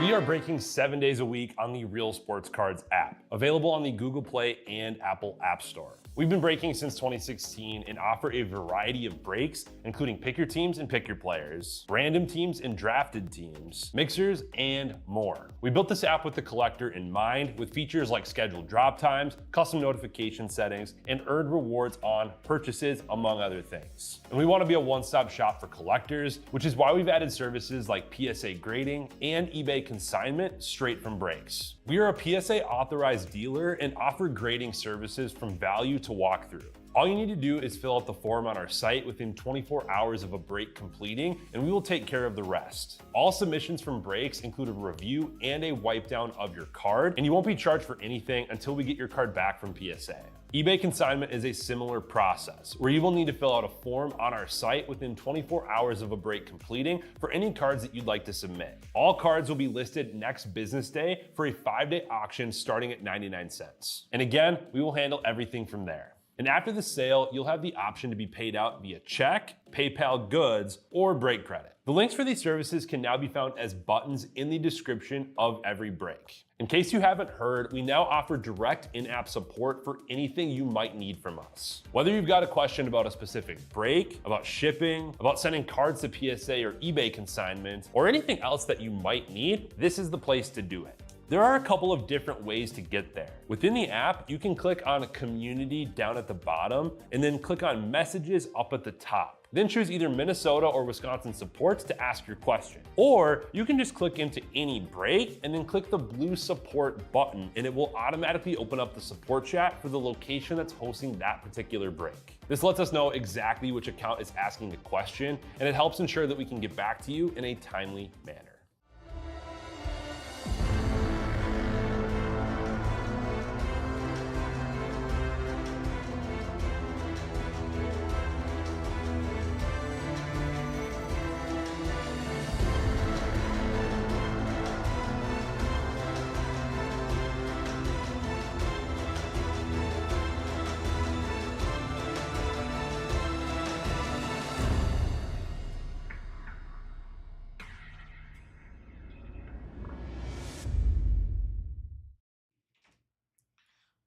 We are breaking 7 days a week on the Real Sports Cards app, available on the Google Play and Apple App Store. We've been breaking since 2016 and offer a variety of breaks, including pick your teams and pick your players, random teams and drafted teams, mixers, and more. We built this app with the collector in mind, with features like scheduled drop times, custom notification settings, and earned rewards on purchases, among other things. And we want to be a one-stop shop for collectors, which is why we've added services like PSA grading and eBay consignment straight from breaks. We are a PSA authorized dealer and offer grading services from value to walkthrough. All you need to do is fill out the form on our site within 24 hours of a break completing, and we will take care of the rest. All submissions from breaks include a review and a wipe down of your card, and you won't be charged for anything until we get your card back from PSA. eBay consignment is a similar process, where you will need to fill out a form on our site within 24 hours of a break completing for any cards that you'd like to submit. All cards will be listed next business day for a 5-day auction starting at 99 cents. And again, we will handle everything from there. And after the sale, you'll have the option to be paid out via check, PayPal goods, or break credit. The links for these services can now be found as buttons in the description of every break. In case you haven't heard, we now offer direct in-app support for anything you might need from us. Whether you've got a question about a specific break, about shipping, about sending cards to PSA or eBay consignment, or anything else that you might need, this is the place to do it. There are a couple of different ways to get there. Within the app, you can click on Community down at the bottom and then click on Messages up at the top. Then choose either Minnesota or Wisconsin supports to ask your question. Or you can just click into any break and then click the blue support button, and it will automatically open up the support chat for the location that's hosting that particular break. This lets us know exactly which account is asking the question, and it helps ensure that we can get back to you in a timely manner.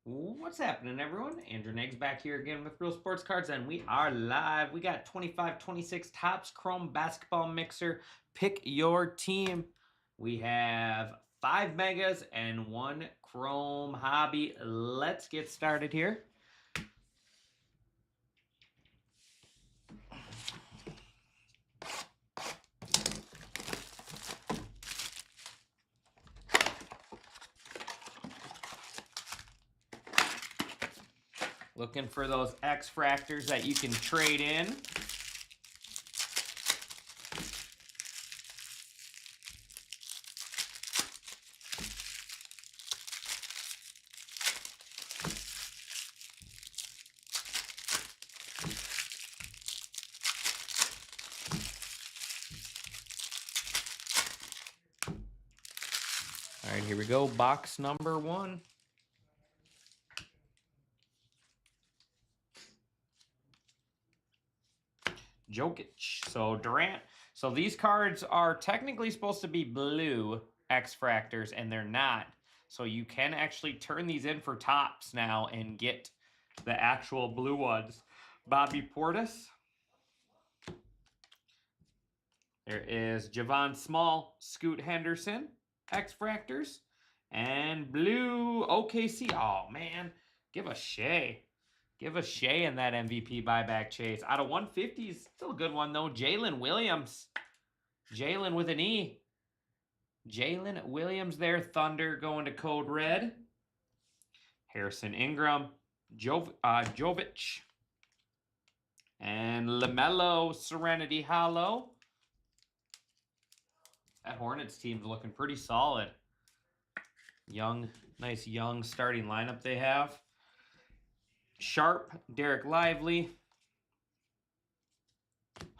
What's happening, everyone? Andrew Neggs back here again with Real Sports Cards, and we are live. We got 25-26 Topps Chrome Basketball Mixer. Pick your team. We have 5 Megas and 1 Chrome Hobby. Let's get started here. Looking for those X-Fractors that you can trade in. All right, here we go. Box number 1. Jokic. So Durant. So these cards are technically supposed to be blue X-Fractors, and they're not. So you can actually turn these in for Topps now and get the actual blue ones. Bobby Portis. There is Javon Small, Scoot Henderson, X-Fractors, and blue OKC. Oh, man. Give a Shea. Give us Shea in that MVP buyback chase. Out of 150s, still a good one, though. Jalen Williams. Jalen with an E. Jalen Williams there. Thunder going to Code Red. Harrison Ingram. Jovic. And LaMelo Serenity Hollow. That Hornets team's looking pretty solid. Nice young starting lineup they have. Sharp, Derek Lively,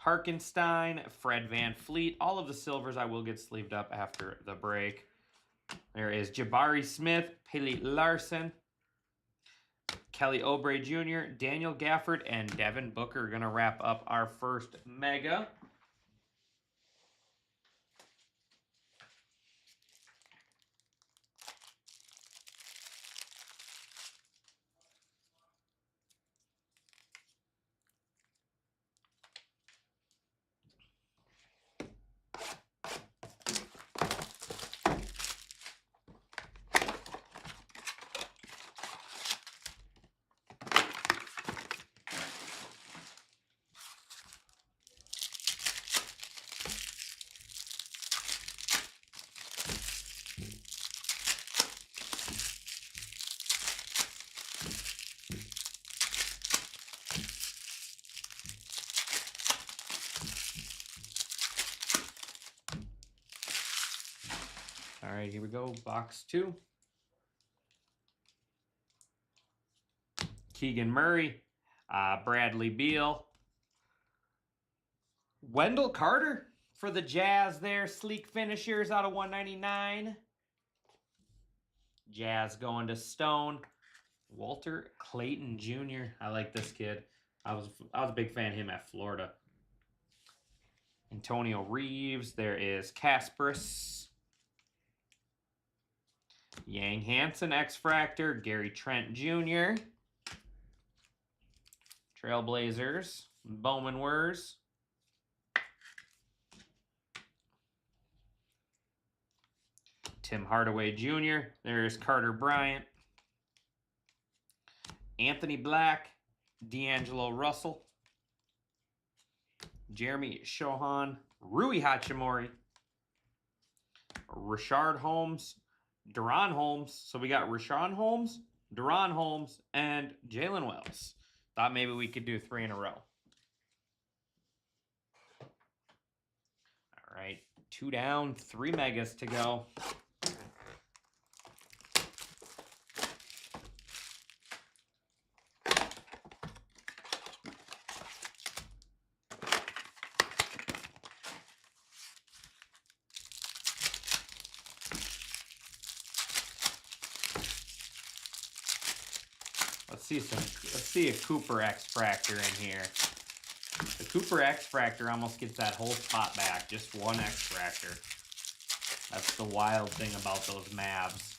Harkenstein, Fred VanVleet. All of the silvers I will get sleeved up after the break. There is Jabari Smith, Pele Larson, Kelly Oubre Jr., Daniel Gafford, and Devin Booker going to wrap up our first Mega. All right, here we go. Box 2. Keegan Murray, Bradley Beal, Wendell Carter for the Jazz there. Sleek finishers out of 199. Jazz going to Stone. Walter Clayton Jr. I like this kid. I was a big fan of him at Florida. Antonio Reeves. There is Kasparis. Yang Hansen X-Fractor. Gary Trent Jr. Trailblazers. Bowman Wurs. Tim Hardaway Jr. There's Carter Bryant. Anthony Black. D'Angelo Russell. Jeremy Shohan. Rui Hachimura. Rashard Holmes. Deron Holmes. So we got Rashawn Holmes, Deron Holmes, and Jalen Wells. Thought maybe we could do 3 in a row. All right. 2 down, 3 megas to go. Let's see a Cooper X-Fractor in here. The Cooper X-Fractor almost gets that whole spot back. Just 1 X-Fractor. That's the wild thing about those Mavs.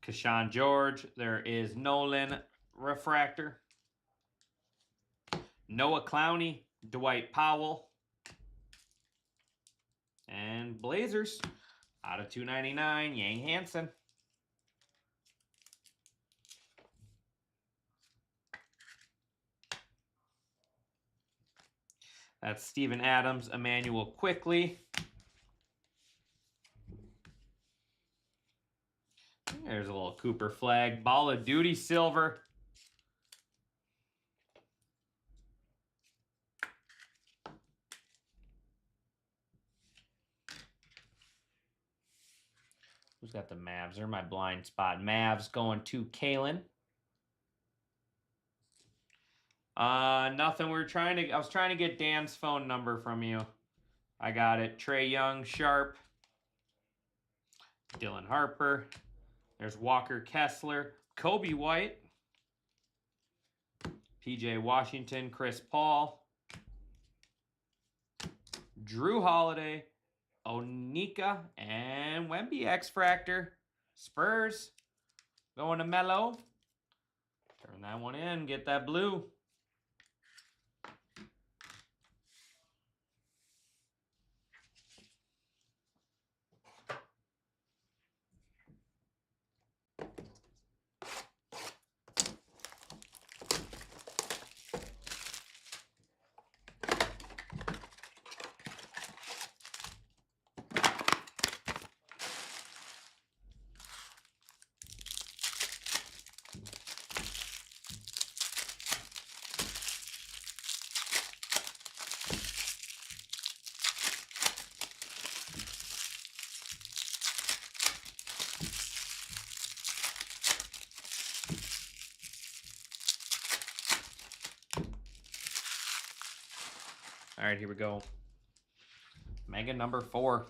Keshawn George. There is Nolan Refractor. Noah Clowney. Dwight Powell. And Blazers out of 299, Yang Hansen. That's Steven Adams, Emmanuel Quickly. There's a little Cooper flag. Ball of Duty silver. Who's got the Mavs? They're my blind spot. Mavs going to Kalen. Nothing. I was trying to get Dan's phone number from you. I got it. Trae Young, Sharp. Dylan Harper. There's Walker Kessler. Kobe White. PJ Washington, Chris Paul. Drew Holiday. Onika and Wemby X-Fractor. Spurs going to Melo. Turn that one in. Get that blue. All right, here we go. Mega number 4.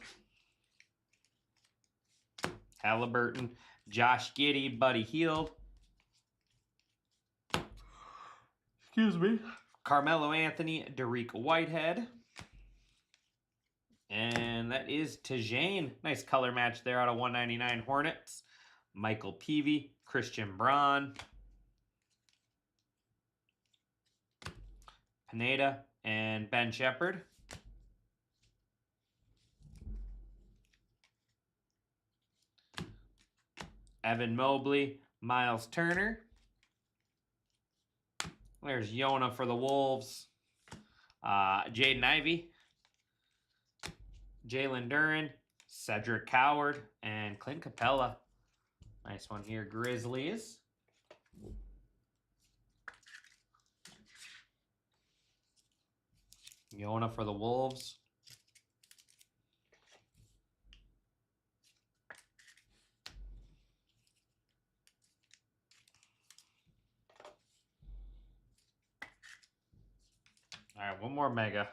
Halliburton, Josh Giddey, Buddy Hield. Excuse me. Carmelo Anthony, Dariq Whitehead. And that is Tajane. Nice color match there out of 199 Hornets. Michael Peavy, Christian Braun. Pineda and Ben Shepherd. Evan Mobley, Miles Turner. There's Yona for the Wolves. Jaden Ivey. Jalen Duren, Cedric Coward, and Clint Capella. Nice one here, Grizzlies. Yona for the Wolves. All right, one more mega.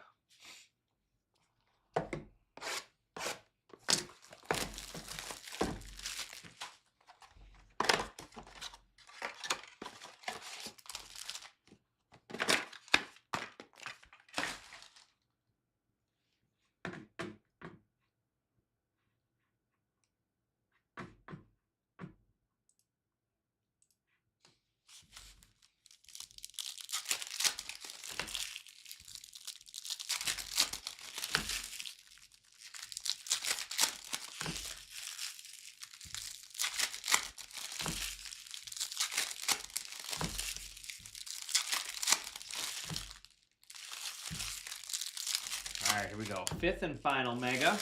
All right, here we go. 5th and final mega.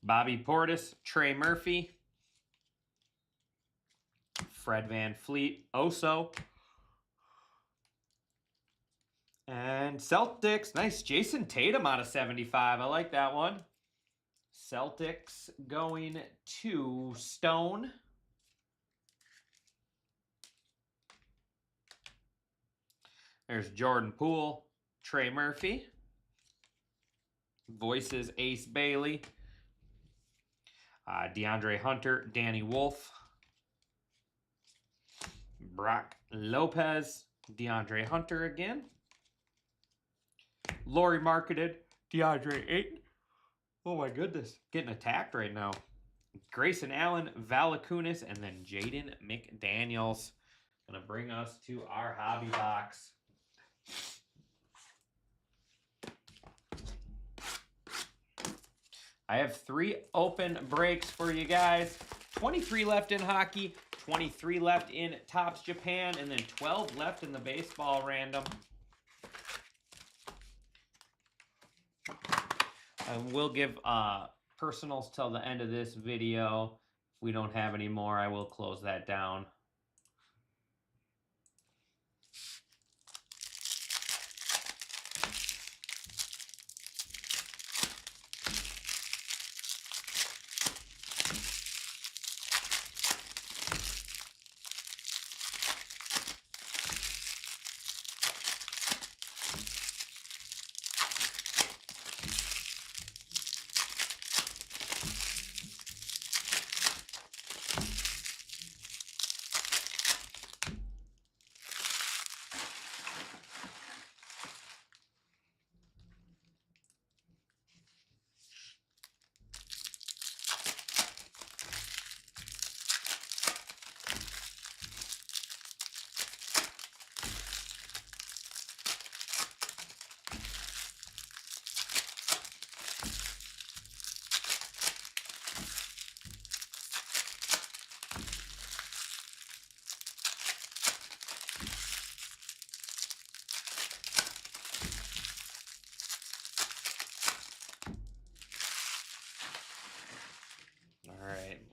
Bobby Portis, Trey Murphy, Fred VanVleet, Oso, and Celtics. Nice, Jason Tatum out of 75. I like that one. Celtics going to Stone. There's Jordan Poole, Trey Murphy, Voices, Ace Bailey, DeAndre Hunter, Danny Wolf, Brock Lopez, DeAndre Hunter again, Laurie Marketed, DeAndre Ayton. Oh my goodness, getting attacked right now. Grayson Allen, Valakunas, and then Jaden McDaniels. Gonna bring us to our hobby box. I have 3 open breaks for you guys. 23 left in hockey, 23 left in Topps Japan, and then 12 left in the baseball random. And we'll give personals till the end of this video. If we don't have any more, I will close that down.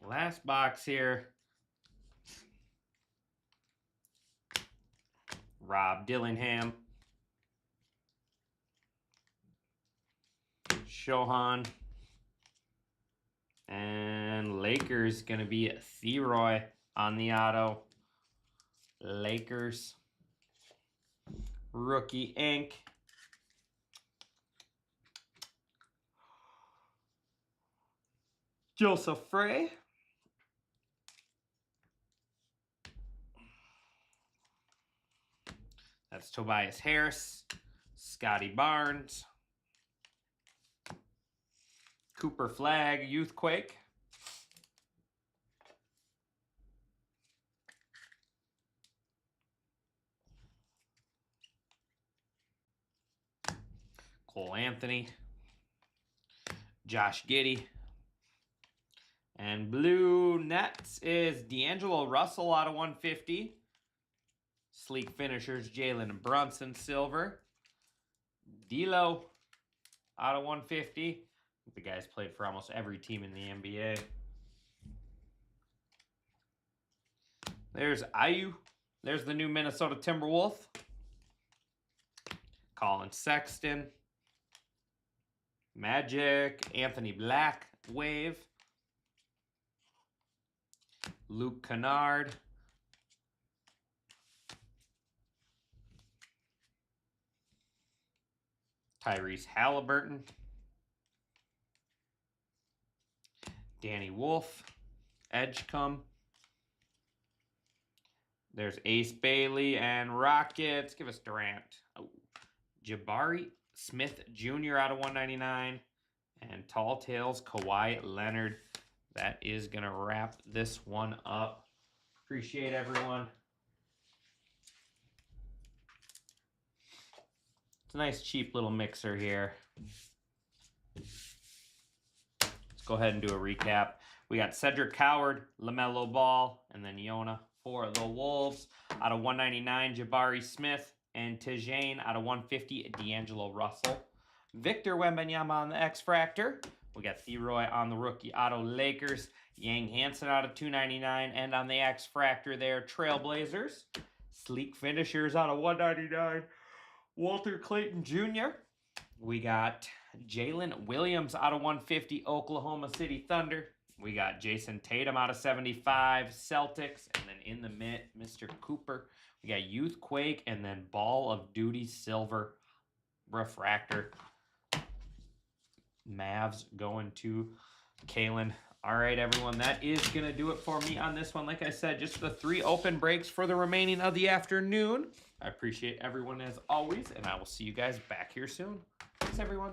Last box here. Rob Dillingham. Shohan. And Lakers going to be Theroy on the auto. Lakers. Rookie ink. Joseph Frey. That's Tobias Harris, Scotty Barnes, Cooper Flagg, Youthquake, Cole Anthony, Josh Giddey, and Blue Nets is D'Angelo Russell out of 150. Sleek finishers, Jalen Brunson, silver. D'Lo out of 150. The guy's played for almost every team in the NBA. There's Ayu. There's the new Minnesota Timberwolf. Colin Sexton. Magic. Anthony Black. Wave. Luke Kennard. Tyrese Halliburton. Danny Wolf. Edgecombe. There's Ace Bailey and Rockets. Give us Durant. Oh. Jabari Smith Jr. out of 199. And Tall Tales Kawhi Leonard. That is going to wrap this one up. Appreciate everyone. It's a nice cheap little mixer here. Let's go ahead and do a recap. We got Cedric Coward, LaMelo Ball, and then Yona for the Wolves. Out of 199, Jabari Smith, and Tijane out of 150, D'Angelo Russell. Victor Wembanyama on the X-Fractor. We got Theroy on the rookie auto Lakers. Yang Hansen out of 299, and on the X-Fractor there, Trailblazers. Sleek finishers out of 199, Walter Clayton Jr. We got Jalen Williams out of 150, Oklahoma City Thunder. We got Jason Tatum out of 75, Celtics. And then in the mid, Mr. Cooper. We got Youth Quake and then Ball of Duty Silver Refractor. Mavs going to Kalen. All right, everyone, that is going to do it for me on this one. Like I said, just the 3 open breaks for the remaining of the afternoon. I appreciate everyone as always, and I will see you guys back here soon. Thanks, everyone.